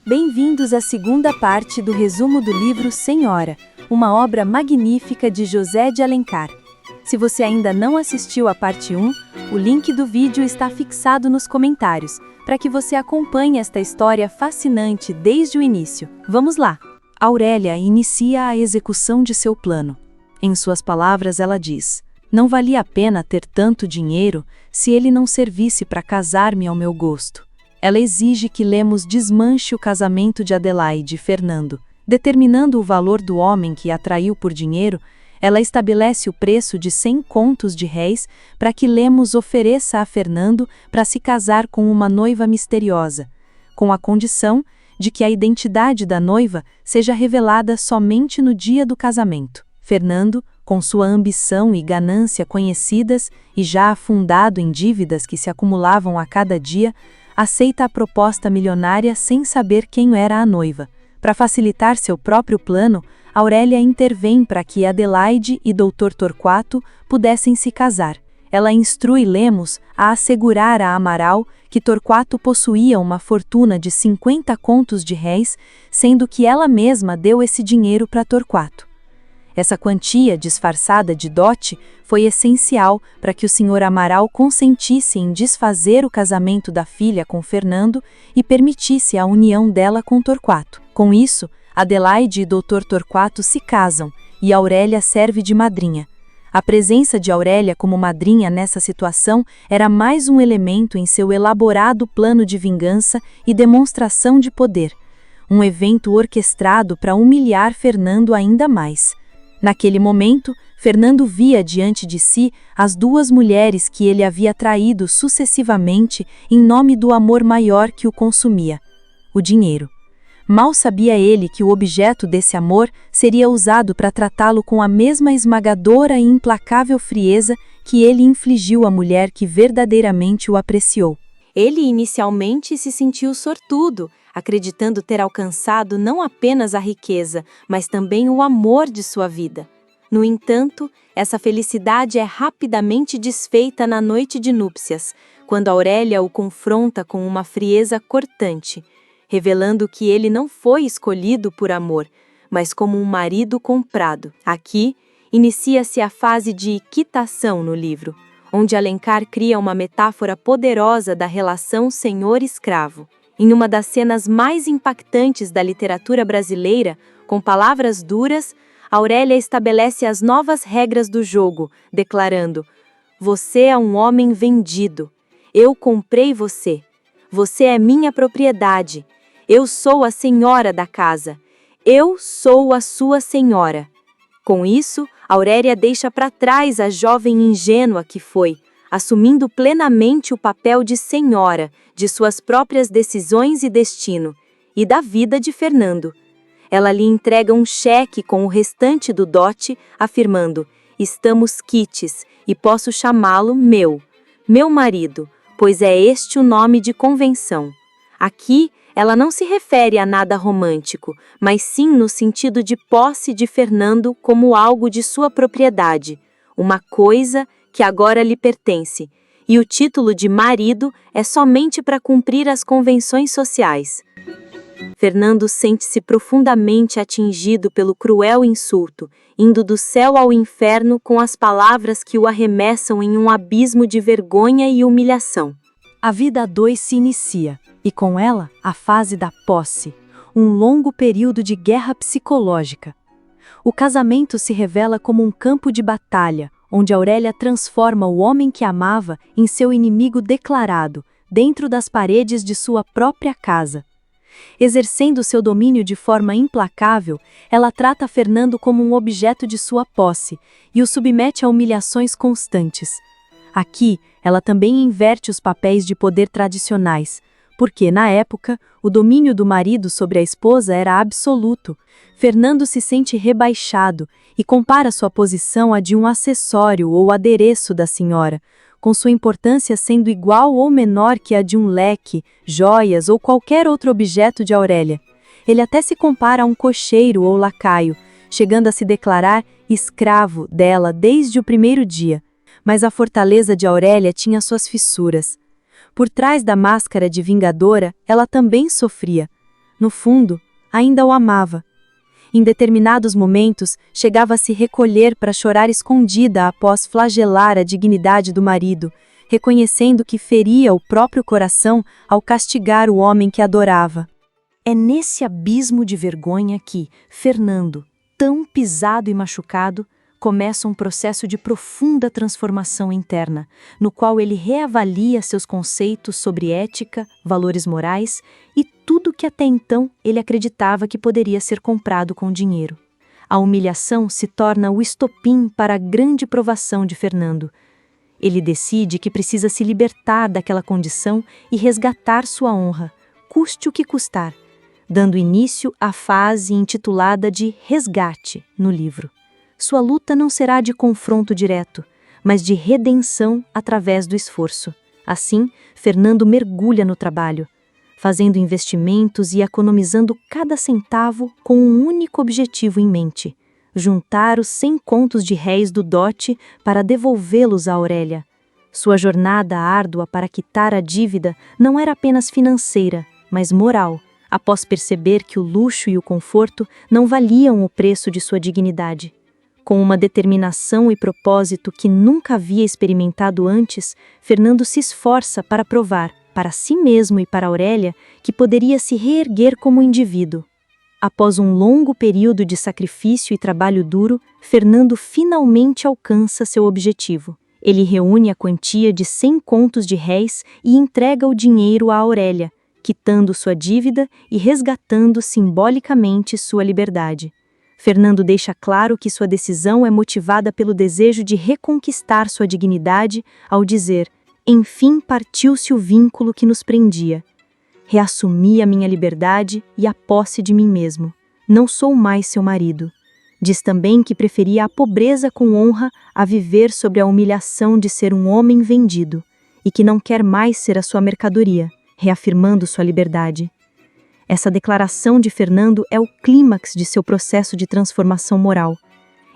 Bem-vindos à segunda parte do resumo do livro Senhora, uma obra magnífica de José de Alencar. Se você ainda não assistiu à parte 1, o link do vídeo está fixado nos comentários, para que você acompanhe esta história fascinante desde o início. Vamos lá! Aurélia inicia a execução de seu plano. Em suas palavras, ela diz: "Não valia a pena ter tanto dinheiro se ele não servisse para casar-me ao meu gosto." Ela exige que Lemos desmanche o casamento de Adelaide e Fernando. Determinando o valor do homem que a traiu por dinheiro, ela estabelece o preço de 100 contos de réis para que Lemos ofereça a Fernando para se casar com uma noiva misteriosa, com a condição de que a identidade da noiva seja revelada somente no dia do casamento. Fernando, com sua ambição e ganância conhecidas e já afundado em dívidas que se acumulavam a cada dia, aceita a proposta milionária sem saber quem era a noiva. Para facilitar seu próprio plano, Aurélia intervém para que Adelaide e Dr. Torquato pudessem se casar. Ela instrui Lemos a assegurar a Amaral que Torquato possuía uma fortuna de 50 contos de réis, sendo que ela mesma deu esse dinheiro para Torquato. Essa quantia, disfarçada de dote, foi essencial para que o Sr. Amaral consentisse em desfazer o casamento da filha com Fernando e permitisse a união dela com Torquato. Com isso, Adelaide e Dr. Torquato se casam e Aurélia serve de madrinha. A presença de Aurélia como madrinha nessa situação era mais um elemento em seu elaborado plano de vingança e demonstração de poder, um evento orquestrado para humilhar Fernando ainda mais. Naquele momento, Fernando via diante de si as duas mulheres que ele havia traído sucessivamente em nome do amor maior que o consumia: o dinheiro. Mal sabia ele que o objeto desse amor seria usado para tratá-lo com a mesma esmagadora e implacável frieza que ele infligiu à mulher que verdadeiramente o apreciou. Ele inicialmente se sentiu sortudo, acreditando ter alcançado não apenas a riqueza, mas também o amor de sua vida. No entanto, essa felicidade é rapidamente desfeita na noite de núpcias, quando Aurélia o confronta com uma frieza cortante, revelando que ele não foi escolhido por amor, mas como um marido comprado. Aqui, inicia-se a fase de quitação no livro, onde Alencar cria uma metáfora poderosa da relação senhor-escravo. Em uma das cenas mais impactantes da literatura brasileira, com palavras duras, Aurélia estabelece as novas regras do jogo, declarando: "Você é um homem vendido. Eu comprei você. Você é minha propriedade. Eu sou a senhora da casa. Eu sou a sua senhora." Com isso, Aurélia deixa para trás a jovem ingênua que foi, assumindo plenamente o papel de senhora de suas próprias decisões e destino, e da vida de Fernando. Ela lhe entrega um cheque com o restante do dote, afirmando: "Estamos quites, e posso chamá-lo meu marido, pois é este o nome de convenção." Aqui, ela não se refere a nada romântico, mas sim no sentido de posse de Fernando como algo de sua propriedade, uma coisa que agora lhe pertence, e o título de marido é somente para cumprir as convenções sociais. Fernando sente-se profundamente atingido pelo cruel insulto, indo do céu ao inferno com as palavras que o arremessam em um abismo de vergonha e humilhação. A vida a dois se inicia, e com ela a fase da posse, um longo período de guerra psicológica. O casamento se revela como um campo de batalha, onde Aurélia transforma o homem que amava em seu inimigo declarado, dentro das paredes de sua própria casa. Exercendo seu domínio de forma implacável, ela trata Fernando como um objeto de sua posse e o submete a humilhações constantes. Aqui, ela também inverte os papéis de poder tradicionais, porque, na época, o domínio do marido sobre a esposa era absoluto. Fernando se sente rebaixado e compara sua posição à de um acessório ou adereço da senhora, com sua importância sendo igual ou menor que a de um leque, joias ou qualquer outro objeto de Aurélia. Ele até se compara a um cocheiro ou lacaio, chegando a se declarar escravo dela desde o primeiro dia. Mas a fortaleza de Aurélia tinha suas fissuras. Por trás da máscara de vingadora, ela também sofria. no fundo, ainda o amava. Em determinados momentos, chegava a se recolher para chorar escondida após flagelar a dignidade do marido, reconhecendo que feria o próprio coração ao castigar o homem que adorava. É nesse abismo de vergonha que Fernando, tão pisado e machucado, começa um processo de profunda transformação interna, no qual ele reavalia seus conceitos sobre ética, valores morais e tudo que até então ele acreditava que poderia ser comprado com dinheiro. A humilhação se torna o estopim para a grande provação de Fernando. Ele decide que precisa se libertar daquela condição e resgatar sua honra, custe o que custar, dando início à fase intitulada de resgate no livro. Sua luta não será de confronto direto, mas de redenção através do esforço. Assim, Fernando mergulha no trabalho, fazendo investimentos e economizando cada centavo com um único objetivo em mente: juntar os 100 contos de réis do dote para devolvê-los a Aurélia. Sua jornada árdua para quitar a dívida não era apenas financeira, mas moral, após perceber que o luxo e o conforto não valiam o preço de sua dignidade. Com uma determinação e propósito que nunca havia experimentado antes, Fernando se esforça para provar, para si mesmo e para Aurélia, que poderia se reerguer como indivíduo. Após um longo período de sacrifício e trabalho duro, Fernando finalmente alcança seu objetivo. Ele reúne a quantia de 100 contos de réis e entrega o dinheiro a Aurélia, quitando sua dívida e resgatando simbolicamente sua liberdade. Fernando deixa claro que sua decisão é motivada pelo desejo de reconquistar sua dignidade ao dizer: enfim partiu-se o vínculo que nos prendia. Reassumi a minha liberdade e a posse de mim mesmo. Não sou mais seu marido. Diz também que preferia a pobreza com honra a viver sobre a humilhação de ser um homem vendido, e que não quer mais ser a sua mercadoria, reafirmando sua liberdade. Essa declaração de Fernando é o clímax de seu processo de transformação moral.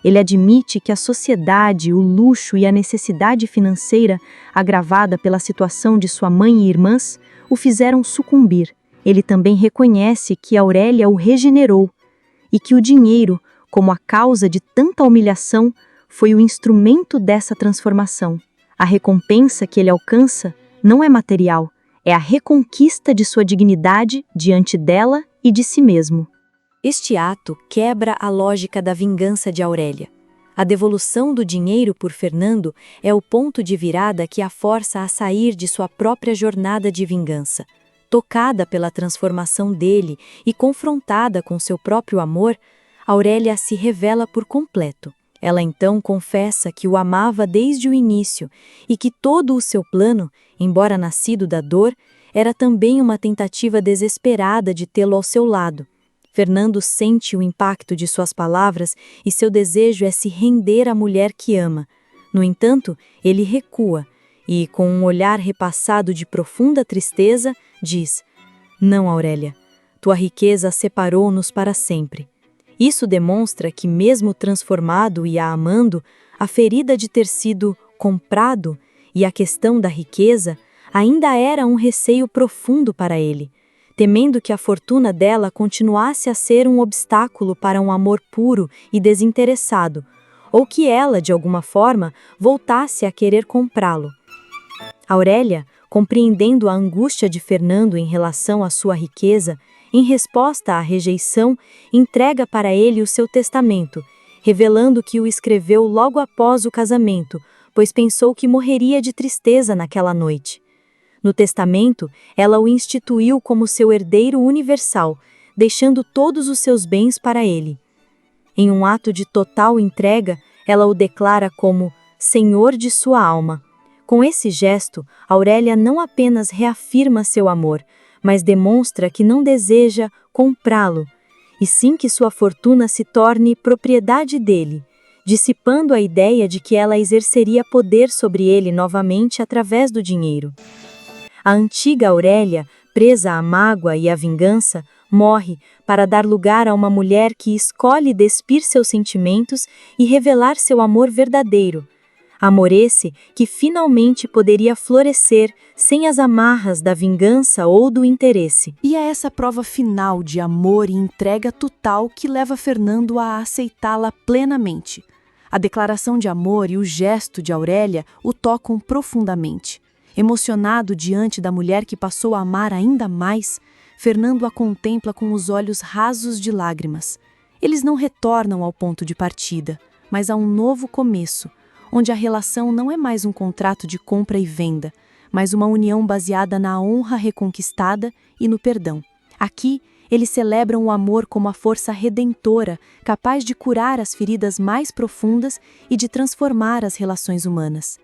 Ele admite que a sociedade, o luxo e a necessidade financeira, agravada pela situação de sua mãe e irmãs, o fizeram sucumbir. Ele também reconhece que Aurélia o regenerou e que o dinheiro, como a causa de tanta humilhação, foi o instrumento dessa transformação. A recompensa que ele alcança não é material, é a reconquista de sua dignidade diante dela e de si mesmo. Este ato quebra a lógica da vingança de Aurélia. A devolução do dinheiro por Fernando é o ponto de virada que a força a sair de sua própria jornada de vingança. Tocada pela transformação dele e confrontada com seu próprio amor, Aurélia se revela por completo. Ela então confessa que o amava desde o início e que todo o seu plano, embora nascido da dor, era também uma tentativa desesperada de tê-lo ao seu lado. Fernando sente o impacto de suas palavras e seu desejo é se render à mulher que ama. No entanto, ele recua e, com um olhar repassado de profunda tristeza, diz: não, Aurélia, tua riqueza separou-nos para sempre. Isso demonstra que, mesmo transformado e a amando, a ferida de ter sido comprado e a questão da riqueza ainda era um receio profundo para ele, temendo que a fortuna dela continuasse a ser um obstáculo para um amor puro e desinteressado, ou que ela, de alguma forma, voltasse a querer comprá-lo. Aurélia, compreendendo a angústia de Fernando em relação à sua riqueza, em resposta à rejeição, entrega para ele o seu testamento, revelando que o escreveu logo após o casamento, pois pensou que morreria de tristeza naquela noite. No testamento, ela o instituiu como seu herdeiro universal, deixando todos os seus bens para ele. Em um ato de total entrega, ela o declara como senhor de sua alma. Com esse gesto, Aurélia não apenas reafirma seu amor, mas demonstra que não deseja comprá-lo, e sim que sua fortuna se torne propriedade dele, dissipando a ideia de que ela exerceria poder sobre ele novamente através do dinheiro. A antiga Aurélia, presa à mágoa e à vingança, morre para dar lugar a uma mulher que escolhe despir seus sentimentos e revelar seu amor verdadeiro. Amor esse que finalmente poderia florescer sem as amarras da vingança ou do interesse. E é essa prova final de amor e entrega total que leva Fernando a aceitá-la plenamente. A declaração de amor e o gesto de Aurélia o tocam profundamente. Emocionado diante da mulher que passou a amar ainda mais, Fernando a contempla com os olhos rasos de lágrimas. Eles não retornam ao ponto de partida, mas a um novo começo, onde a relação não é mais um contrato de compra e venda, mas uma união baseada na honra reconquistada e no perdão. Aqui, eles celebram o amor como a força redentora, capaz de curar as feridas mais profundas e de transformar as relações humanas.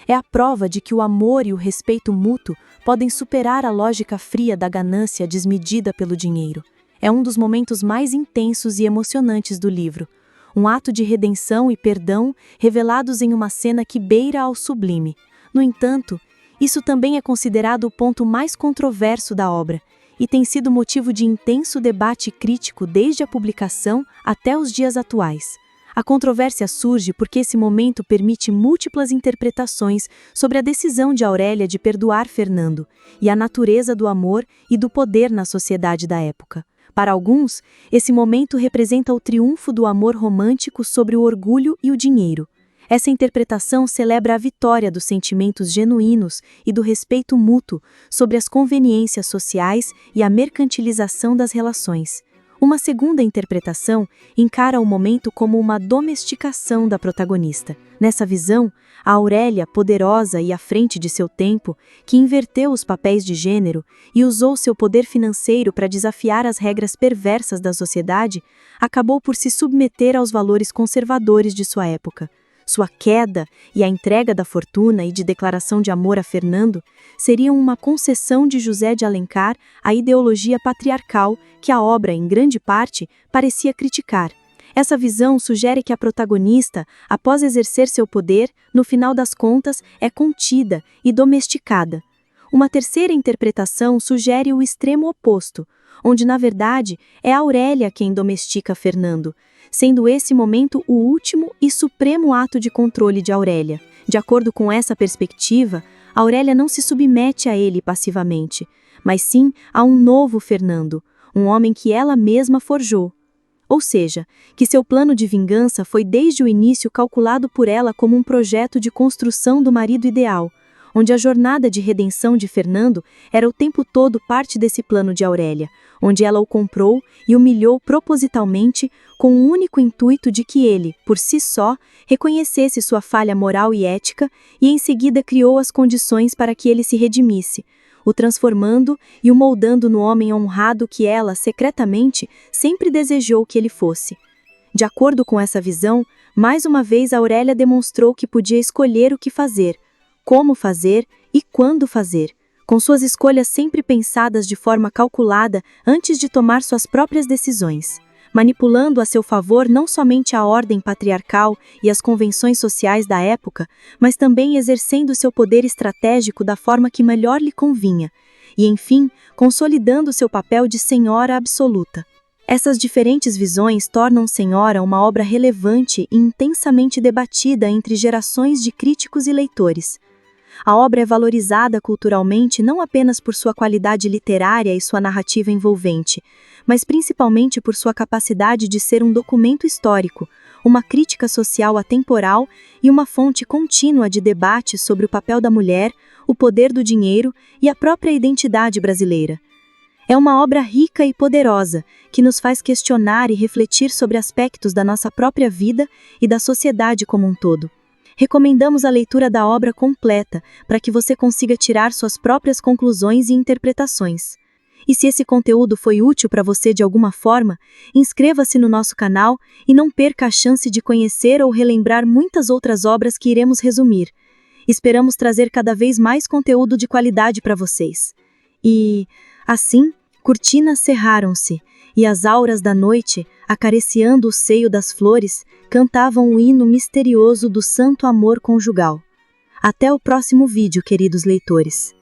É a prova de que o amor e o respeito mútuo podem superar a lógica fria da ganância desmedida pelo dinheiro. É um dos momentos mais intensos e emocionantes do livro. Um ato de redenção e perdão revelados em uma cena que beira ao sublime. No entanto, isso também é considerado o ponto mais controverso da obra e tem sido motivo de intenso debate crítico desde a publicação até os dias atuais. A controvérsia surge porque esse momento permite múltiplas interpretações sobre a decisão de Aurélia de perdoar Fernando e a natureza do amor e do poder na sociedade da época. Para alguns, esse momento representa o triunfo do amor romântico sobre o orgulho e o dinheiro. Essa interpretação celebra a vitória dos sentimentos genuínos e do respeito mútuo sobre as conveniências sociais e a mercantilização das relações. Uma segunda interpretação encara o momento como uma domesticação da protagonista. Nessa visão, a Aurélia, poderosa e à frente de seu tempo, que inverteu os papéis de gênero e usou seu poder financeiro para desafiar as regras perversas da sociedade, acabou por se submeter aos valores conservadores de sua época. Sua queda e a entrega da fortuna e de declaração de amor a Fernando seriam uma concessão de José de Alencar à ideologia patriarcal que a obra, em grande parte, parecia criticar. Essa visão sugere que a protagonista, após exercer seu poder, no final das contas, é contida e domesticada. Uma terceira interpretação sugere o extremo oposto, onde, na verdade, é Aurélia quem domestica Fernando, sendo esse momento o último e supremo ato de controle de Aurélia. De acordo com essa perspectiva, Aurélia não se submete a ele passivamente, mas sim a um novo Fernando, um homem que ela mesma forjou. Ou seja, que seu plano de vingança foi desde o início calculado por ela como um projeto de construção do marido ideal, onde a jornada de redenção de Fernando era o tempo todo parte desse plano de Aurélia, onde ela o comprou e humilhou propositalmente com o único intuito de que ele, por si só, reconhecesse sua falha moral e ética e em seguida criou as condições para que ele se redimisse, o transformando e o moldando no homem honrado que ela, secretamente, sempre desejou que ele fosse. De acordo com essa visão, mais uma vez Aurélia demonstrou que podia escolher o que fazer, como fazer e quando fazer, com suas escolhas sempre pensadas de forma calculada antes de tomar suas próprias decisões, manipulando a seu favor não somente a ordem patriarcal e as convenções sociais da época, mas também exercendo seu poder estratégico da forma que melhor lhe convinha, e, enfim, consolidando seu papel de senhora absoluta. Essas diferentes visões tornam Senhora uma obra relevante e intensamente debatida entre gerações de críticos e leitores. A obra é valorizada culturalmente não apenas por sua qualidade literária e sua narrativa envolvente, mas principalmente por sua capacidade de ser um documento histórico, uma crítica social atemporal e uma fonte contínua de debate sobre o papel da mulher, o poder do dinheiro e a própria identidade brasileira. É uma obra rica e poderosa, que nos faz questionar e refletir sobre aspectos da nossa própria vida e da sociedade como um todo. Recomendamos a leitura da obra completa, para que você consiga tirar suas próprias conclusões e interpretações. E se esse conteúdo foi útil para você de alguma forma, inscreva-se no nosso canal e não perca a chance de conhecer ou relembrar muitas outras obras que iremos resumir. Esperamos trazer cada vez mais conteúdo de qualidade para vocês. E, assim, cortinas cerraram-se, e as auras da noite, acariciando o seio das flores, cantavam o hino misterioso do santo amor conjugal. Até o próximo vídeo, queridos leitores.